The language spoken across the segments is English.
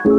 Hello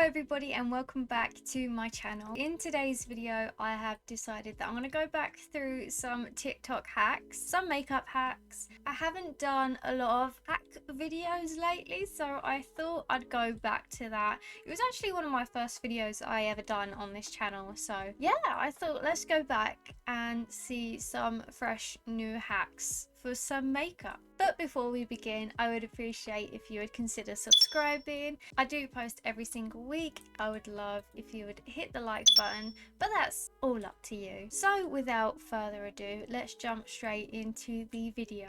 everybody and welcome back to my channel. In today's video I have decided that I'm going to go back through some TikTok hacks, some makeup hacks. I haven't done a lot of hack videos lately, so I thought I'd go back to that. It was actually one of my first videos I ever done on this channel, so yeah, I thought let's go back and see some fresh new hacks for some makeup. But before we begin, I would appreciate if you would consider subscribing. I do post every single week. I would love if you would hit the like button, but that's all up to you. So without further ado, let's jump straight into the video.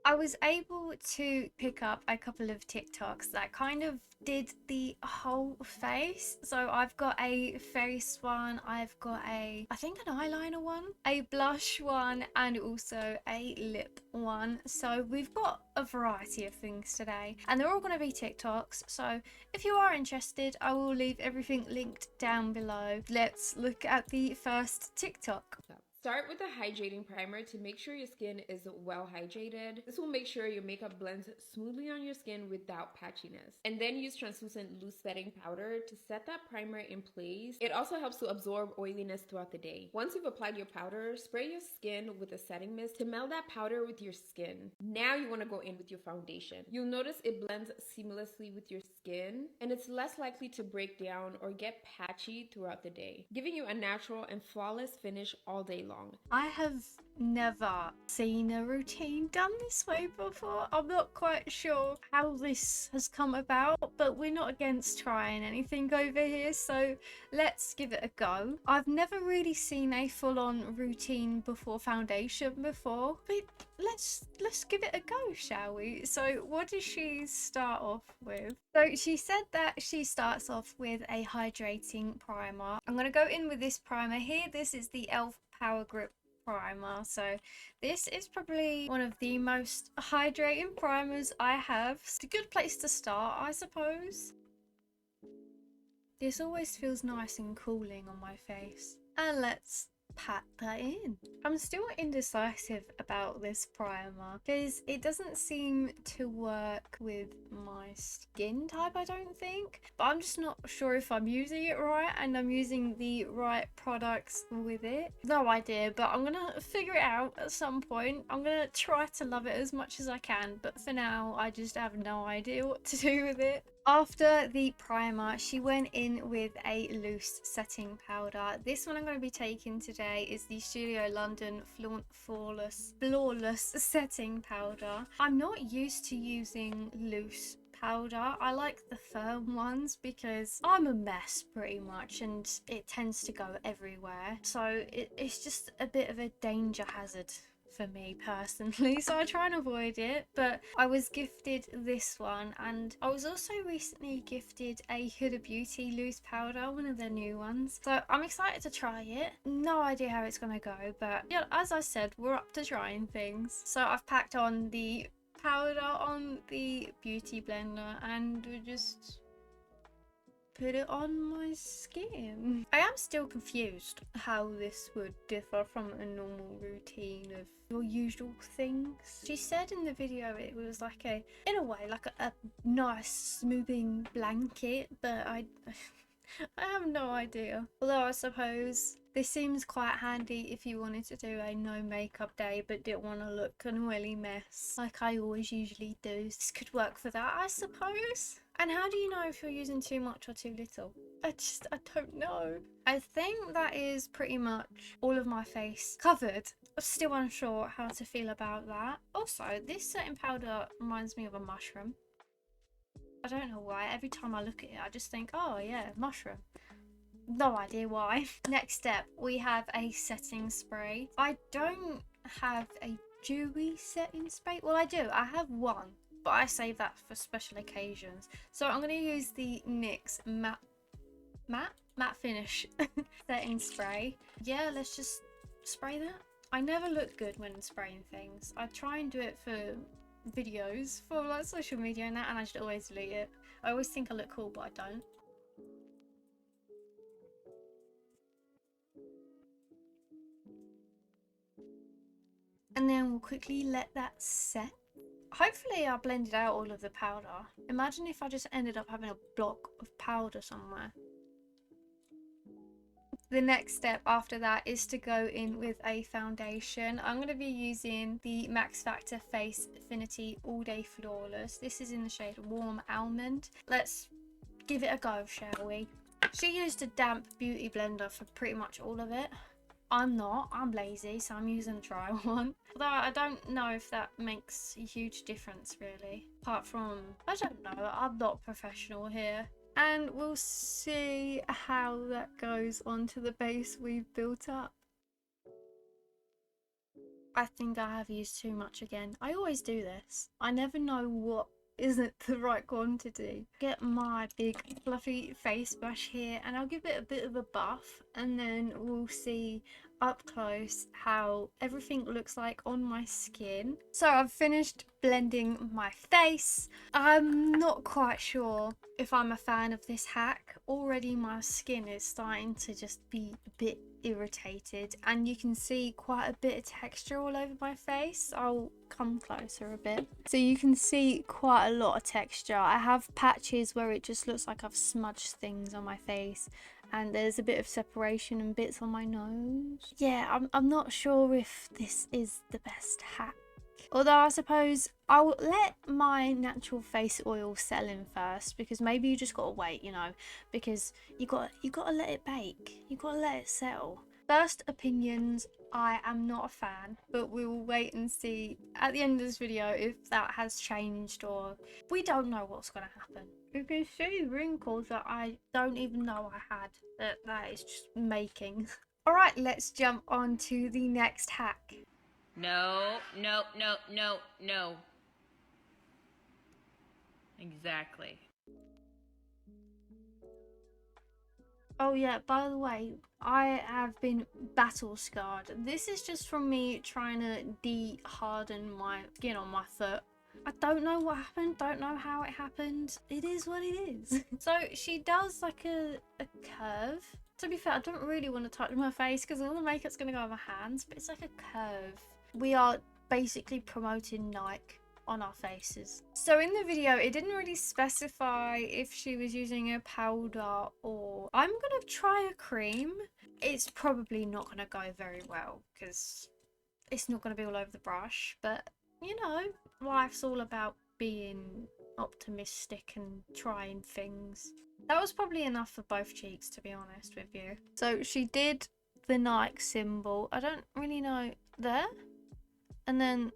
I was able to pick up a couple of TikToks that kind of did the whole face. So I've got a face one, I've got I think an eyeliner one, a blush one, and also a lip one. So we've got a variety of things today, and they're all going to be TikToks. So if you are interested, I will leave everything linked down below. Let's look at the first TikTok. Start with a hydrating primer to make sure your skin is well hydrated. This will make sure your makeup blends smoothly on your skin without patchiness. And then use translucent loose setting powder to set that primer in place. It also helps to absorb oiliness throughout the day. Once you've applied your powder, spray your skin with a setting mist to meld that powder with your skin. Now you want to go in with your foundation. You'll notice it blends seamlessly with your skin, and it's less likely to break down or get patchy throughout the day, giving you a natural and flawless finish all day long. I have never seen a routine done this way before. I'm not quite sure how this has come about, but we're not against trying anything over here, so let's give it a go. I've never really seen a full-on routine before foundation before, but let's give it a go, shall we? So what does she start off with? So she said that she starts off with a hydrating primer. I'm going to go in with this primer here. This is the e.l.f. Power Grip primer. So this is probably one of the most hydrating primers I have. It's a good place to start, I suppose. This always feels nice and cooling on my face. And let's pat that in. I'm still indecisive about this primer because it doesn't seem to work with my skin type, I don't think, but I'm just not sure if I'm using it right and I'm using the right products with it. No idea, but I'm gonna figure it out at some point. I'm gonna try to love it as much as I can, but for now I just have no idea what to do with it. After the primer, she went in with a loose setting powder. This one I'm going to be taking today is the Studio London Flawless setting powder. I'm not used to using loose powder. I like the firm ones because I'm a mess pretty much and it tends to go everywhere. So it's just a bit of a danger hazard for me personally, so I try and avoid it. But I was gifted this one, and I was also recently gifted a Huda Beauty loose powder, one of their new ones, so I'm excited to try it. No idea how it's gonna go, but yeah, as I said, we're up to trying things. So I've packed on the powder on the beauty blender and we just put it on my skin. I am still confused how this would differ from a normal routine of your usual things. She said in the video it was like in a way, like a nice smoothing blanket, but I have no idea. Although I suppose this seems quite handy if you wanted to do a no makeup day but didn't want to look an oily mess like I always usually do. This could work for that, I suppose. And how do you know if you're using too much or too little? I don't know. I think that is pretty much all of my face covered. I'm still unsure how to feel about that. Also, this setting powder reminds me of a mushroom. I don't know why. Every time I look at it, I just think, oh yeah, mushroom. No idea why. Next step, we have a setting spray. I don't have a dewy setting spray. Well, I do. I have one, but I save that for special occasions. So I'm going to use the NYX matte finish setting spray. Yeah, let's just spray that. I never look good when spraying things. I try and do it for videos for like social media and that, and I just always delete it. I always think I look cool, but I don't. And then we'll quickly let that set. Hopefully I blended out all of the powder. Imagine if I just ended up having a block of powder somewhere. The next step after that is to go in with a foundation. I'm going to be using the Max Factor Face Affinity All Day Flawless. This is in the shade Warm Almond. Let's give it a go, shall we? She used a damp beauty blender for pretty much all of it. I'm not. I'm lazy, so I'm using a dry one. Although I don't know if that makes a huge difference, really. Apart from, I don't know, I'm not professional here. And we'll see how that goes onto the base we've built up. I think I have used too much again. I always do this. I never know what isn't the right quantity. Get my big fluffy face brush here and I'll give it a bit of a buff, and then we'll see up close how everything looks like on my skin. So I've finished blending my face. I'm not quite sure if I'm a fan of this hack. Already my skin is starting to just be a bit irritated and you can see quite a bit of texture all over my face. I'll come closer a bit so you can see quite a lot of texture. I have patches where it just looks like I've smudged things on my face, and there's a bit of separation and bits on my nose. Yeah, I'm not sure if this is the best hack. Although I suppose I'll let my natural face oil settle in first, because maybe you just gotta wait, you know, because you gotta let it bake, you gotta let it settle. First opinions, I am not a fan, but we will wait and see at the end of this video if that has changed, or we don't know what's gonna happen. You can see wrinkles that I don't even know I had, that is just making. Alright, let's jump on to the next hack. No, no, no, no, no. Exactly. Oh yeah, by the way, I have been battle scarred. This is just from me trying to de-harden my skin on my foot. I don't know what happened, don't know how it happened. It is what it is. So she does like a curve. To be fair, I don't really want to touch my face because all the makeup's going to go on my hands, but it's like a curve. We are basically promoting Nike on our faces. So in the video it didn't really specify if she was using a powder or... I'm gonna try a cream. It's probably not gonna go very well because it's not gonna be all over the brush, but you know, life's all about being optimistic and trying things. That was probably enough for both cheeks, to be honest with you. So she did the Nike symbol, I don't really know, there, and then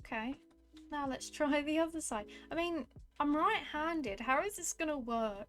okay, now let's try the other side. I mean, I'm right-handed. How is this gonna work?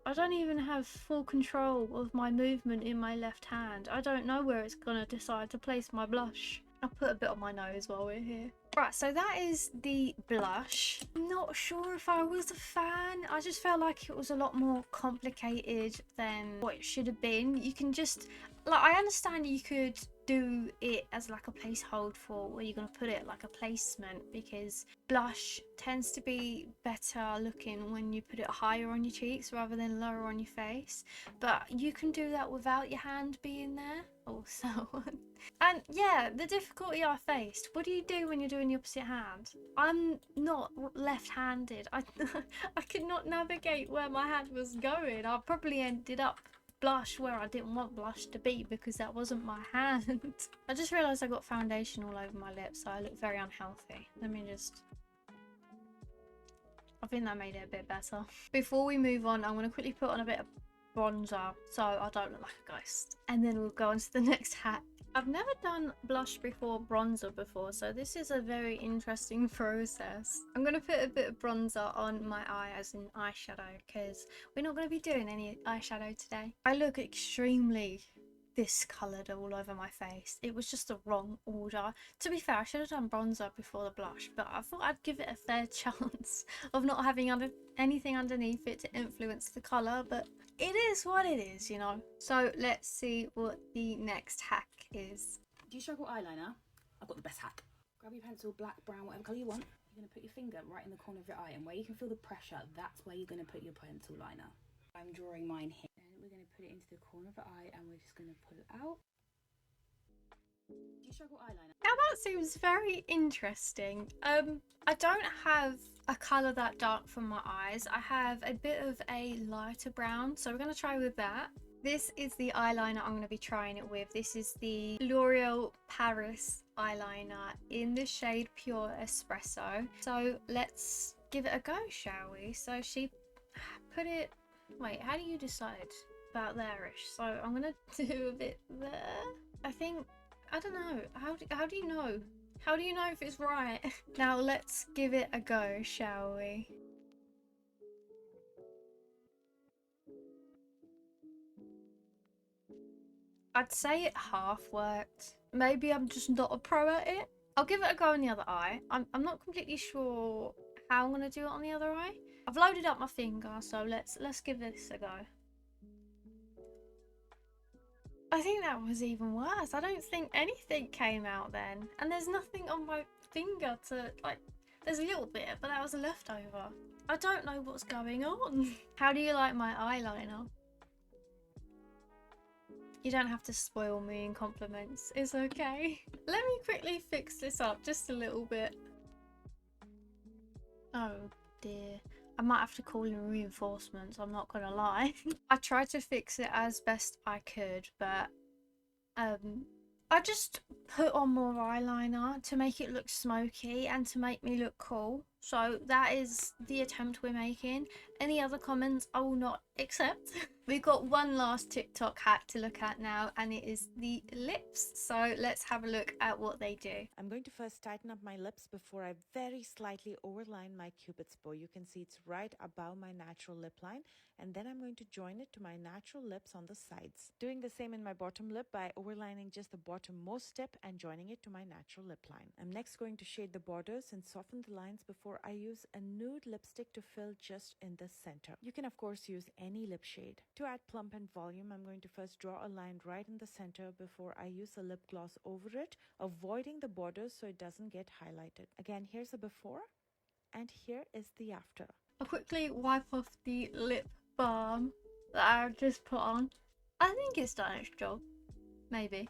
I don't even have full control of my movement in my left hand. I don't know where it's gonna decide to place my blush. I'll put a bit on my nose while we're here. Right, so that is the blush. I'm not sure if I was a fan. I just felt like it was a lot more complicated than what it should have been. You can just, like, I understand you could do it as like a placeholder for where you're going to put it, like a placement, because blush tends to be better looking when you put it higher on your cheeks rather than lower on your face, but you can do that without your hand being there also. And yeah, the difficulty I faced, what do you do when you're doing the opposite hand? I'm not left-handed. I could not navigate where my hand was going. I probably ended up blush where I didn't want blush to be because that wasn't my hand. I just realised I got foundation all over my lips, so I look very unhealthy. Let me just... I think that made it a bit better. Before we move on, I'm going to quickly put on a bit of bronzer so I don't look like a ghost. And then we'll go on to the next hack. I've never done blush before bronzer before, so this is a very interesting process. I'm going to put a bit of bronzer on my eye as an eyeshadow because we're not going to be doing any eyeshadow today. I look extremely discoloured all over my face. It was just the wrong order. To be fair, I should have done bronzer before the blush, but I thought I'd give it a fair chance of not having anything underneath it to influence the colour, but it is what it is, you know. So let's see what the next hack is. Do you struggle eyeliner? I've got the best hack. Grab your pencil, black, brown, whatever colour you want. You're going to put your finger right in the corner of your eye, and where you can feel the pressure, that's where you're going to put your pencil liner. I'm drawing mine here. And we're going to put it into the corner of the eye and we're just going to pull it out. Do you struggle eyeliner? Now that seems very interesting. I don't have a colour that dark for my eyes. I have a bit of a lighter brown, so we're going to try with that. This is the eyeliner I'm going to be trying it with. This is the L'Oreal Paris eyeliner in the shade Pure Espresso. So let's give it a go, shall we? So she put it... Wait, how do you decide about there-ish? So I'm going to do a bit there. I think... I don't know. How do you know? How do you know if it's right? Now let's give it a go, shall we? I'd say it half worked. Maybe I'm just not a pro at it. I'll give it a go on the other eye. I'm not completely sure how I'm gonna do it on the other eye. I've loaded up my finger, so let's give this a go. I think that was even worse. I don't think anything came out then. And there's nothing on my finger to, like, there's a little bit, but that was a leftover. I don't know what's going on. How do you like my eyeliner? You don't have to spoil me in compliments. It's okay. Let me quickly fix this up just a little bit. Oh dear. I might have to call in reinforcements, I'm not gonna lie. I tried to fix it as best I could, but I just put on more eyeliner to make it look smoky and to make me look cool. So that is the attempt we're making. Any other comments I will not accept. We've got one last TikTok hack to look at now, and it is the lips. So let's have a look at what they do. I'm going to first tighten up my lips before I very slightly overline my cupid's bow. You can see it's right above my natural lip line, and then I'm going to join it to my natural lips on the sides. Doing the same in my bottom lip by overlining just the bottommost tip and joining it to my natural lip line. I'm next going to shade the borders and soften the lines before I use a nude lipstick to fill just in the center. You can of course use any lip shade. To add plump and volume, I'm going to first draw a line right in the center before I use a lip gloss over it, avoiding the borders so it doesn't get highlighted. Again, here's the before and here is the after. I'll quickly wipe off the lip balm that I've just put on. I think it's done its job. Maybe.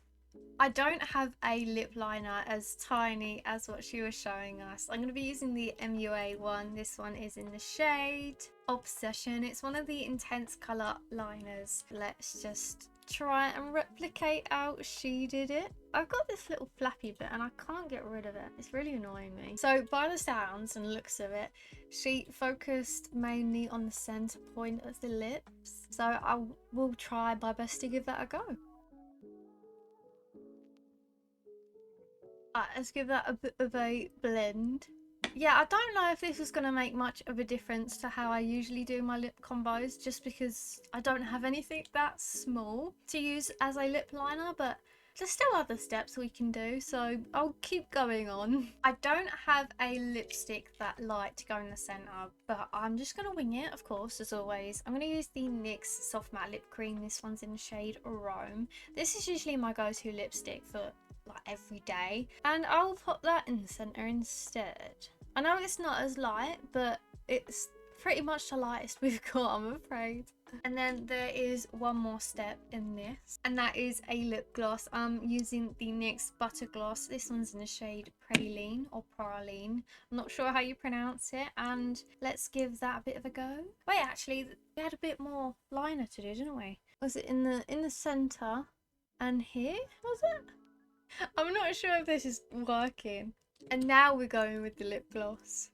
I don't have a lip liner as tiny as what she was showing us. I'm going to be using the MUA one. This one is in the shade Obsession. It's one of the intense colour liners. Let's just try and replicate how she did it. I've got this little flappy bit and I can't get rid of it. It's really annoying me. So by the sounds and looks of it, she focused mainly on the centre point of the lips. So I will try my best to give that a go. Let's give that a bit of a blend. Yeah, I don't know if this is going to make much of a difference to how I usually do my lip combos, just because I don't have anything that small to use as a lip liner, but there's still other steps we can do, so I'll keep going on. I don't have a lipstick that light to go in the centre, but I'm just going to wing it, of course, as always. I'm going to use the NYX Soft Matte Lip Cream. This one's in the shade Rome. This is usually my go-to lipstick for like every day, and I'll put that in the center instead. I know it's not as light, but it's pretty much the lightest we've got, I'm afraid. And then there is one more step in this, and that is a lip gloss. I'm using the NYX Butter Gloss. This one's in the shade Praline or Praline. I'm not sure how you pronounce it, and let's give that a bit of a go. Wait, actually, we had a bit more liner to do, didn't we? Was it in the center and here, was it? I'm not sure if this is working. And now we're going with the lip gloss.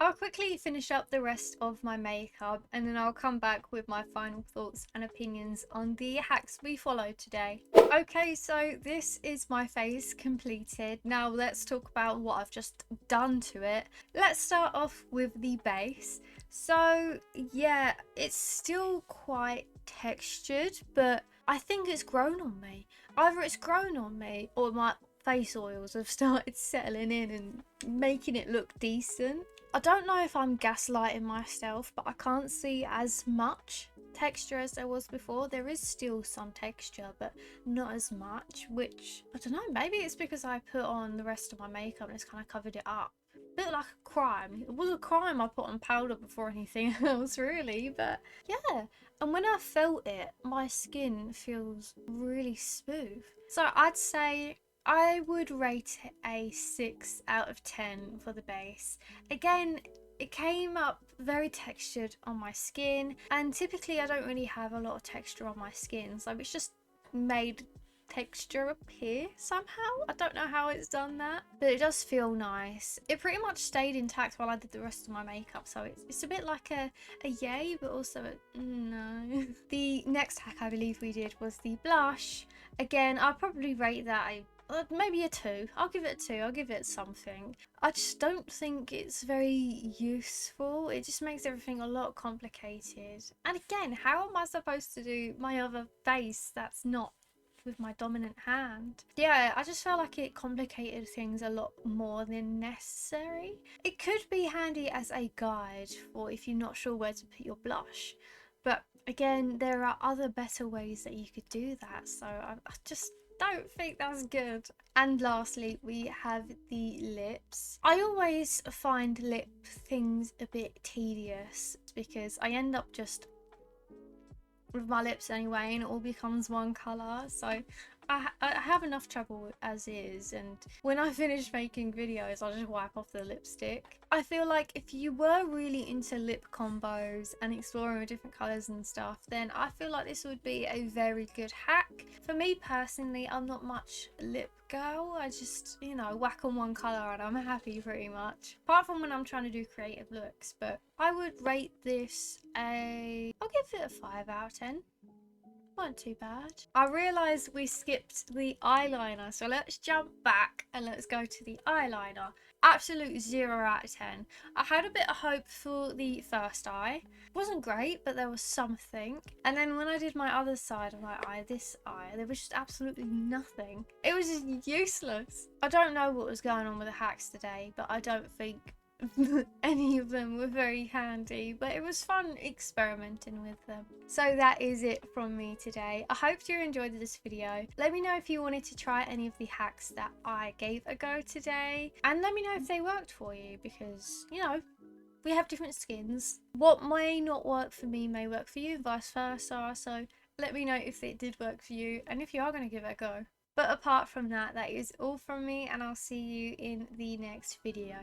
I'll quickly finish up the rest of my makeup and then I'll come back with my final thoughts and opinions on the hacks we followed today. Okay, so this is my face completed. Now let's talk about what I've just done to it. Let's start off with the base. So yeah, it's still quite textured, but I think it's grown on me. Either it's grown on me or my face oils have started settling in and making it look decent. I don't know if I'm gaslighting myself, but I can't see as much texture as there was before. There is still some texture, but not as much, which, I don't know, maybe it's because I put on the rest of my makeup and it's kind of covered it up. bit like a crime. It was a crime I put on powder before anything else, really, but yeah. And when I felt it, my skin feels really smooth. So I'd say I would rate it a 6 out of 10 for the base. Again, it came up very textured on my skin, and typically I don't really have a lot of texture on my skin, so it's just made texture appear somehow. I don't know how it's done that, but it does feel nice. It pretty much stayed intact while I did the rest of my makeup, so it's a bit like a yay, but also a no. The next hack I believe we did was the blush. Again, I'll probably rate that maybe a 2. I'll give it a 2. I'll give it something. I just don't think it's very useful. It just makes everything a lot complicated. And again, how am I supposed to do my other face that's not with my dominant hand? Yeah, I just felt like it complicated things a lot more than necessary. It could be handy as a guide for if you're not sure where to put your blush. But again, there are other better ways that you could do that. So I just don't think that's good. And lastly, we have the lips. I always find lip things a bit tedious because I end up just with my lips anyway and it all becomes one colour. So I have enough trouble as is, and when I finish making videos I just wipe off the lipstick. I feel like if you were really into lip combos and exploring with different colours and stuff, then I feel like this would be a very good hack. For me personally, I'm not much lip girl. I just, you know, whack on one colour and I'm happy pretty much. Apart from when I'm trying to do creative looks, but I would rate this I'll give it a 5 out of 10. Not too bad. I realised we skipped the eyeliner, so let's jump back and let's go to the eyeliner. Absolute 0 out of 10. I had a bit of hope for the first eye. It wasn't great, but there was something. And then when I did my other side of my eye, this eye, there was just absolutely nothing. It was just useless. I don't know what was going on with the hacks today, but I don't think any of them were very handy, but it was fun experimenting with them. So that is it from me today. I hope you enjoyed this video. Let me know if you wanted to try any of the hacks that I gave a go today, and let me know if they worked for you, because, you know, we have different skins. What may not work for me may work for you, vice versa. So let me know if it did work for you and if you are going to give it a go. But apart from that, that is all from me, and I'll see you in the next video.